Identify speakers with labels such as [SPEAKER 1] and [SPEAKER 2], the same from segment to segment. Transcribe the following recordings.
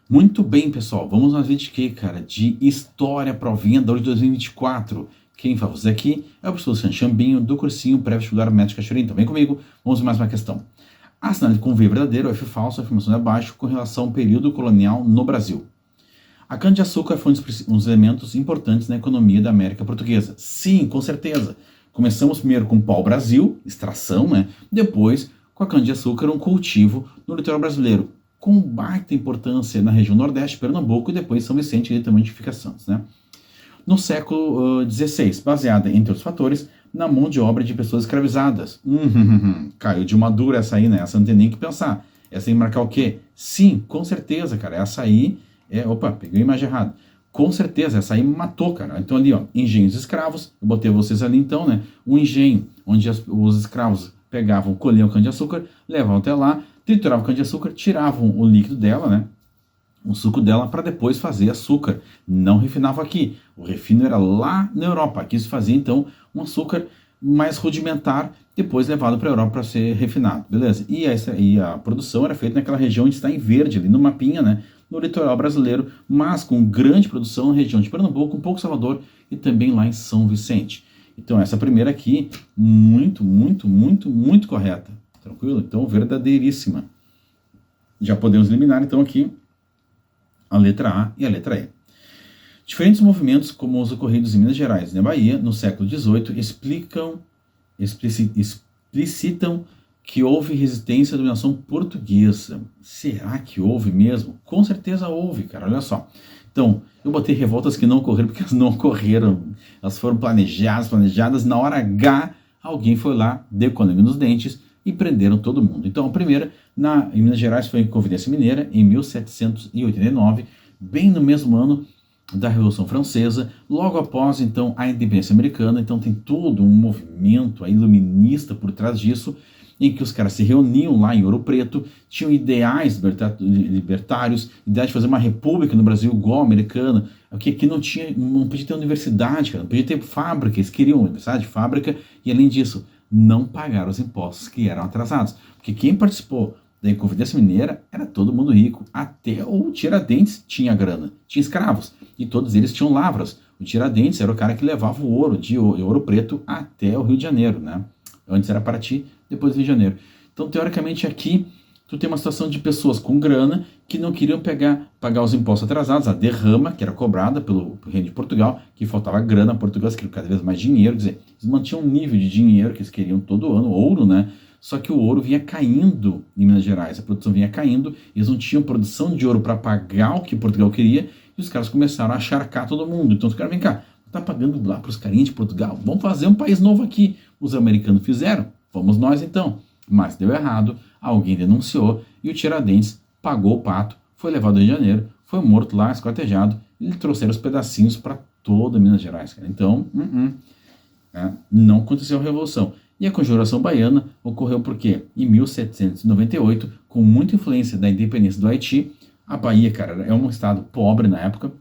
[SPEAKER 1] Muito bem, pessoal. Vamos nós vídeo aqui, cara, de História Provinha do ano de 2024. Quem fala você aqui é o professor Luciano Chambinho, do cursinho pré-vestibular Médica Cachoeirinha. Então vem comigo, vamos mais uma questão. Assinale com V verdadeiro, F falso, afirmação de abaixo, com relação ao período colonial no Brasil. A cana-de-açúcar foi um dos elementos importantes na economia da América Portuguesa. Sim, com certeza. Começamos primeiro com o pau-brasil, extração, né? Depois com a cana-de-açúcar, um cultivo no litoral brasileiro, com baita importância na região Nordeste, Pernambuco e depois São Vicente e também de Fica Santos, né? No século XVI, baseada, entre outros fatores, na mão de obra de pessoas escravizadas. Caiu de uma dura essa aí, né? Essa não tem nem que pensar. Essa tem que marcar o quê? Sim, com certeza, cara. Essa aí Opa, peguei a imagem errada. Com certeza, essa aí matou, cara. Então ali, ó, engenhos escravos. Eu botei vocês ali então, né? Um engenho onde os escravos pegavam, colhiam cana-de-açúcar, levavam até lá, trituravam cana-de-açúcar, tiravam o líquido dela, né? O suco dela para depois fazer açúcar. Não refinava aqui. O refino era lá na Europa. Aqui se fazia então um açúcar mais rudimentar, depois levado para a Europa para ser refinado, beleza? E a produção era feita naquela região onde está em verde, ali no mapinha, né? No litoral brasileiro, mas com grande produção na região de Pernambuco, um pouco Salvador e também lá em São Vicente. Então essa primeira aqui, muito correta. Tranquilo? Então, verdadeiríssima. Já podemos eliminar então aqui a letra A e a letra E. Diferentes movimentos, como os ocorridos em Minas Gerais e na Bahia, no século XVIII, explicitam que houve resistência à dominação portuguesa. Será que houve mesmo? Com certeza houve, cara, olha só. Então, eu botei revoltas que não ocorreram, porque elas não ocorreram. Elas foram planejadas, na hora H, alguém foi lá, deu economia nos dentes e prenderam todo mundo. Então, a primeira, em Minas Gerais, foi em Inconfidência Mineira, em 1789, bem no mesmo ano da Revolução Francesa, logo após, então, a independência americana. Então, tem todo um movimento iluminista por trás disso, em que os caras se reuniam lá em Ouro Preto, tinham ideais libertários, ideia de fazer uma república no Brasil igual a americana, que aqui não podia ter universidade, cara, não podia ter fábrica, eles queriam universidade, fábrica, e além disso, não pagaram os impostos que eram atrasados. Porque quem participou da Inconfidência Mineira era todo mundo rico, até o Tiradentes tinha grana, tinha escravos, e todos eles tinham lavras. O Tiradentes era o cara que levava o ouro de Ouro Preto até o Rio de Janeiro, né? Antes era Paraty, depois Rio de Janeiro. Então, teoricamente, aqui tu tem uma situação de pessoas com grana que não queriam pagar os impostos atrasados, a derrama que era cobrada pelo reino de Portugal, que faltava grana, Portugal queria cada vez mais dinheiro, quer dizer, eles mantinham um nível de dinheiro que eles queriam todo ano, ouro, né? Só que o ouro vinha caindo em Minas Gerais, a produção vinha caindo, eles não tinham produção de ouro para pagar o que Portugal queria, e os caras começaram a acharcar todo mundo. Então os caras, vem cá, tá pagando lá para os carinhas de Portugal, vamos fazer um país novo aqui. Os americanos fizeram, vamos nós então. Mas deu errado, alguém denunciou e o Tiradentes pagou o pato, foi levado ao Rio de Janeiro, foi morto lá, esquartejado, e trouxeram os pedacinhos para toda Minas Gerais. Cara. Então, não aconteceu a Revolução. E a Conjuração Baiana ocorreu por quê? Em 1798, com muita influência da independência do Haiti, a Bahia, cara, é um estado pobre na época,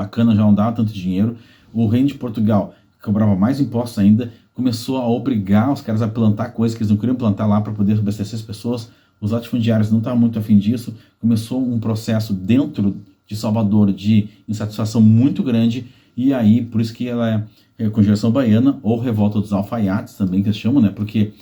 [SPEAKER 1] a cana já não dava tanto dinheiro, o reino de Portugal cobrava mais impostos ainda, começou a obrigar os caras a plantar coisas que eles não queriam plantar lá para poder abastecer as pessoas, os latifundiários não estavam muito afim disso, começou um processo dentro de Salvador de insatisfação muito grande, e aí, por isso que ela é a Conjuração Baiana, ou Revolta dos Alfaiates também, que eles chamam, né, porque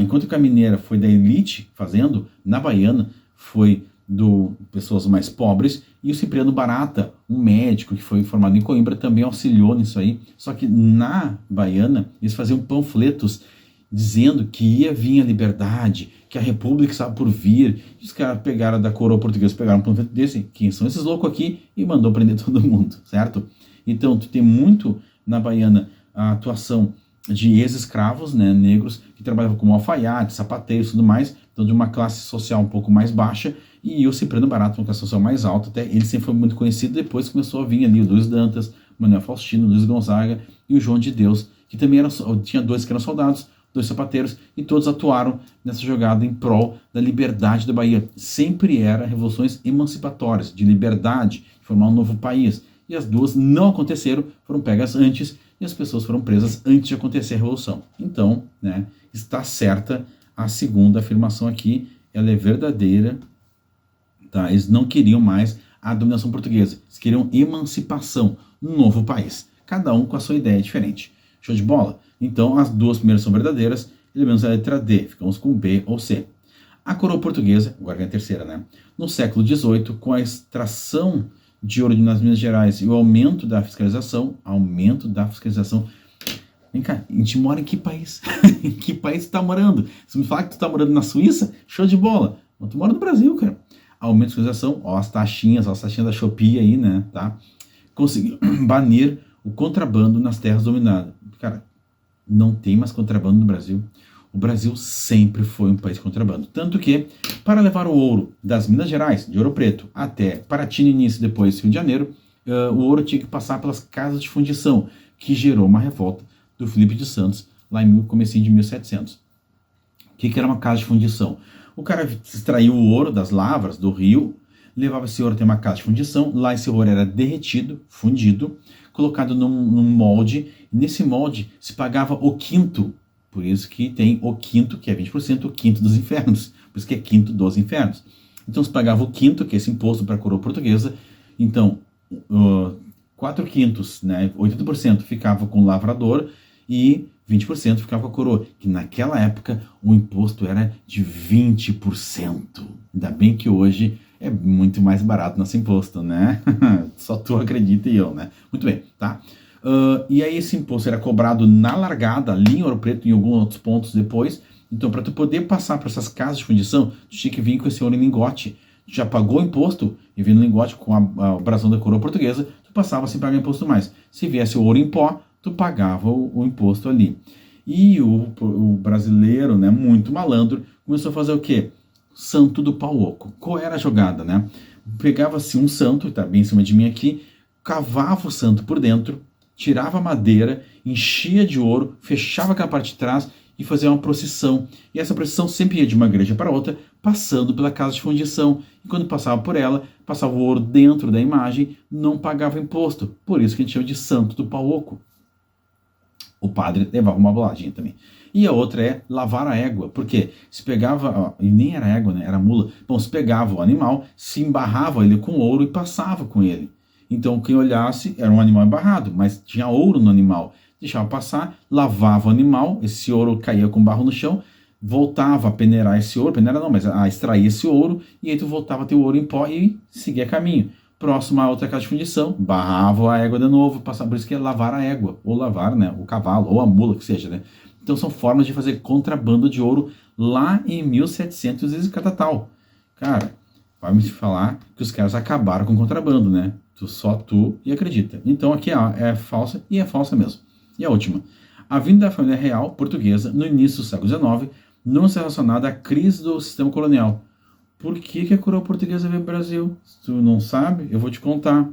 [SPEAKER 1] enquanto que a mineira foi da elite fazendo, na Baiana foi pessoas mais pobres, e o Cipriano Barata, um médico que foi formado em Coimbra, também auxiliou nisso aí, só que na Baiana eles faziam panfletos dizendo que ia vir a liberdade, que a república estava por vir, e os caras pegaram da coroa portuguesa, pegaram um panfleto desse, quem são esses loucos aqui, e mandou prender todo mundo, certo? Então tu tem muito na Baiana a atuação de ex-escravos, né, negros, que trabalhavam como alfaiates, sapateiros e tudo mais, então de uma classe social um pouco mais baixa, e o Cipriano Barata, uma classe social mais alta, até ele sempre foi muito conhecido, depois começou a vir ali o Luiz Dantas, Manuel Faustino, Luiz Gonzaga e o João de Deus, que também tinha dois que eram soldados, dois sapateiros, e todos atuaram nessa jogada em prol da liberdade da Bahia. Sempre era revoluções emancipatórias, de liberdade, de formar um novo país, e as duas não aconteceram, foram pegas antes, e as pessoas foram presas antes de acontecer a Revolução. Então, né, está certa a segunda afirmação aqui, ela é verdadeira, tá? Eles não queriam mais a dominação portuguesa, eles queriam emancipação, um novo país, cada um com a sua ideia diferente. Show de bola? Então, as duas primeiras são verdadeiras, eliminamos a letra D, ficamos com B ou C. A coroa portuguesa, agora vem a terceira, né? No século XVIII, com a extração de ouro nas Minas Gerais e o aumento da fiscalização, Vem cá, a gente mora em que país? Em que país tu tá morando? Se me falar que tu tá morando na Suíça, show de bola. Mas tu mora no Brasil, cara. Aumento da fiscalização, ó as taxinhas da Shopee aí, né, tá? Conseguiu banir o contrabando nas terras dominadas. Cara, não tem mais contrabando no Brasil. O Brasil sempre foi um país de contrabando. Tanto que, para levar o ouro das Minas Gerais, de Ouro Preto, até Paraty no início, depois Rio de Janeiro, o ouro tinha que passar pelas casas de fundição, que gerou uma revolta do Felipe de Santos, lá em comecinho de 1700. O que era uma casa de fundição? O cara extraiu o ouro das lavras do rio, levava esse ouro até uma casa de fundição, lá esse ouro era derretido, fundido, colocado num molde, e nesse molde se pagava o quinto, por isso que tem o quinto, que é 20%, o quinto dos infernos, por isso que é quinto dos infernos. Então se pagava o quinto, que é esse imposto para a coroa portuguesa, então 4 quintos, né, 80% ficava com o lavrador e 20% ficava com a coroa, que naquela época o imposto era de 20%. Ainda bem que hoje é muito mais barato nosso imposto, né? Só tu acredita e eu, né? Muito bem, tá? E aí esse imposto era cobrado na largada, ali em Ouro Preto, em alguns outros pontos depois. Então, para tu poder passar para essas casas de fundição, tu tinha que vir com esse ouro em lingote. Tu já pagou o imposto e vindo no lingote com o brasão da coroa portuguesa, tu passava sem pagar imposto mais. Se viesse o ouro em pó, tu pagava o imposto ali. E o brasileiro, né, muito malandro, começou a fazer o quê? Santo do pau oco. Qual era a jogada, né? Pegava-se um santo, tá bem em cima de mim aqui, cavava o santo por dentro, tirava a madeira, enchia de ouro, fechava aquela parte de trás e fazia uma procissão. E essa procissão sempre ia de uma igreja para outra, passando pela casa de fundição. E quando passava por ela, passava o ouro dentro da imagem, não pagava imposto. Por isso que a gente chama de santo do pau oco. O padre levava uma boladinha também. E a outra é lavar a égua, porque se pegava, e nem era égua, né, era mula. Bom, se pegava o animal, se embarrava ele com ouro e passava com ele. Então quem olhasse era um animal embarrado, mas tinha ouro no animal. Deixava passar, lavava o animal, esse ouro caía com barro no chão, voltava a peneirar esse ouro, peneirar não, mas a extrair esse ouro, e aí tu voltava a ter o ouro em pó e seguia caminho. Próximo a outra casa de fundição, barrava a égua de novo, passava, por isso que é lavar a égua, ou lavar, né, o cavalo, ou a mula, que seja, né. Então são formas de fazer contrabando de ouro lá em 1700 e catatal. Cara, vai me falar que os caras acabaram com o contrabando, né? Só tu e acredita. Então aqui é falsa e é falsa mesmo. E a última. A vinda da família real portuguesa no início do século XIX não está relacionada à crise do sistema colonial. Por que a coroa portuguesa veio para o Brasil? Se tu não sabe, eu vou te contar.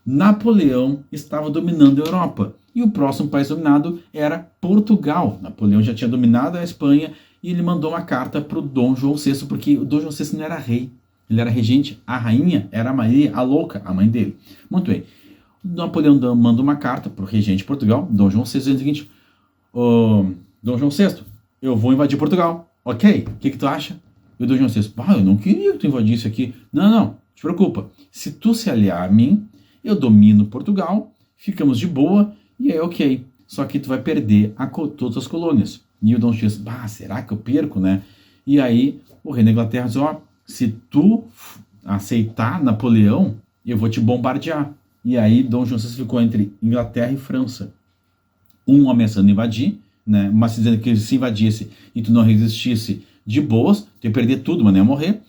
[SPEAKER 1] Napoleão estava dominando a Europa. E o próximo país dominado era Portugal. Napoleão já tinha dominado a Espanha e ele mandou uma carta para o Dom João VI, porque o Dom João VI não era rei. Ele era regente. A rainha era a Maria, a louca, a mãe dele. Muito bem. Napoleão manda uma carta para o regente de Portugal, Dom João VI, dizendo o seguinte: Dom João VI, eu vou invadir Portugal. Ok? O que tu acha? E o Dom João VI, eu não queria que tu invadisse aqui. Não te preocupa. Se tu se aliar a mim, eu domino Portugal, ficamos de boa, e é ok. Só que tu vai perder todas as colônias. E o Dom João VI, será que eu perco, né? E aí o rei da Inglaterra diz, se tu aceitar Napoleão, eu vou te bombardear. E aí Dom João VI ficou entre Inglaterra e França. Um ameaçando invadir, né? Mas dizendo que se invadisse e tu não resistisse de boas, tu ia perder tudo, mas não ia morrer.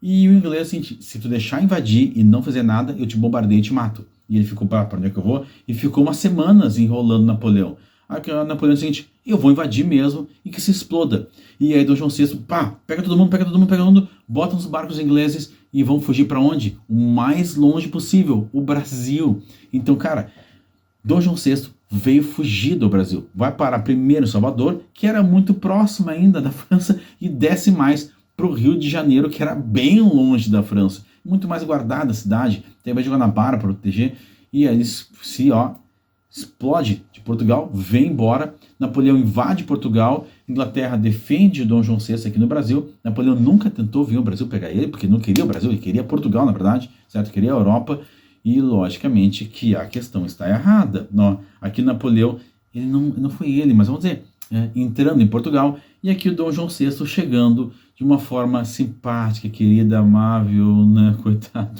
[SPEAKER 1] E o inglês, assim, se tu deixar invadir e não fazer nada, eu te bombardeio e te mato. E ele ficou, para onde é que eu vou? E ficou umas semanas enrolando Napoleão. Aí Napoleão disse o seguinte, eu vou invadir mesmo e que se exploda. E aí Dom João VI, pega todo mundo, bota nos barcos ingleses e vão fugir para onde? O mais longe possível, o Brasil. Então, cara, Dom João VI veio fugir do Brasil. Vai parar primeiro em Salvador, que era muito próximo ainda da França, e desce mais para o Rio de Janeiro, que era bem longe da França. Muito mais guardada a cidade, tem mais de Guanabara para proteger. E aí eles explode de Portugal, vem embora, Napoleão invade Portugal, Inglaterra defende Dom João VI aqui no Brasil, Napoleão nunca tentou vir ao Brasil pegar ele, porque não queria o Brasil, ele queria Portugal, na verdade, certo? Queria a Europa, e logicamente que a questão está errada. Aqui Napoleão, ele não foi ele, mas vamos dizer, entrando em Portugal, e aqui o Dom João VI chegando de uma forma simpática, querida, amável, né?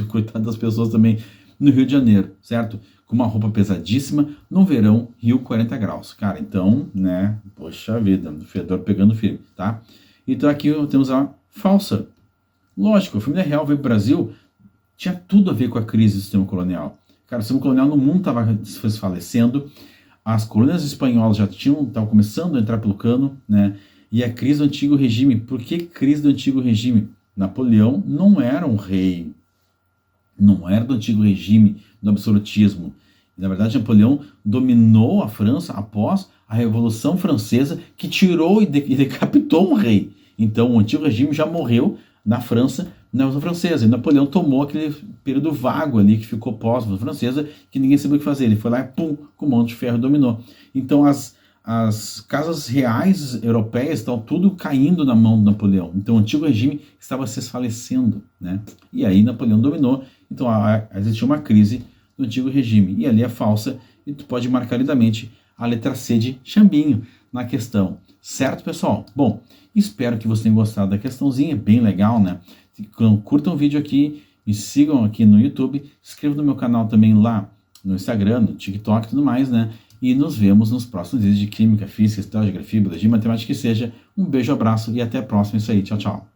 [SPEAKER 1] Coitado das pessoas também, no Rio de Janeiro, certo? Com uma roupa pesadíssima, no verão, Rio 40 graus. Cara, então, né, poxa vida, o fedor pegando firme, tá? Então aqui temos a falsa. Lógico, a família real veio para o Brasil, tinha tudo a ver com a crise do sistema colonial. Cara, o sistema colonial no mundo estava desfalecendo, as colônias espanholas já estavam começando a entrar pelo cano, né? E a crise do antigo regime. Por que crise do antigo regime? Napoleão não era um rei, não era do antigo regime, do absolutismo. Na verdade, Napoleão dominou a França após a Revolução Francesa, que tirou e decapitou um rei. Então, o antigo regime já morreu na França, na Revolução Francesa. E Napoleão tomou aquele período vago ali, que ficou pós-Revolução Francesa, que ninguém sabia o que fazer. Ele foi lá e, pum, com o mão de ferro dominou. Então, as casas reais europeias estão tudo caindo na mão do Napoleão. Então, o antigo regime estava se desfalecendo, né? E aí, Napoleão dominou. Então, existiu uma crise do antigo regime. E ali é falsa, e tu pode marcar lindamente a letra C de chambinho na questão. Certo, pessoal? Bom, espero que vocês tenham gostado da questãozinha, bem legal, né? Então, curtam o vídeo aqui, me sigam aqui no YouTube, se inscrevam no meu canal também lá no Instagram, no TikTok e tudo mais, né? E nos vemos nos próximos vídeos de Química, Física, História, Geografia, Biologia, Matemática que seja. Um beijo, abraço e até a próxima. Isso aí, tchau, tchau.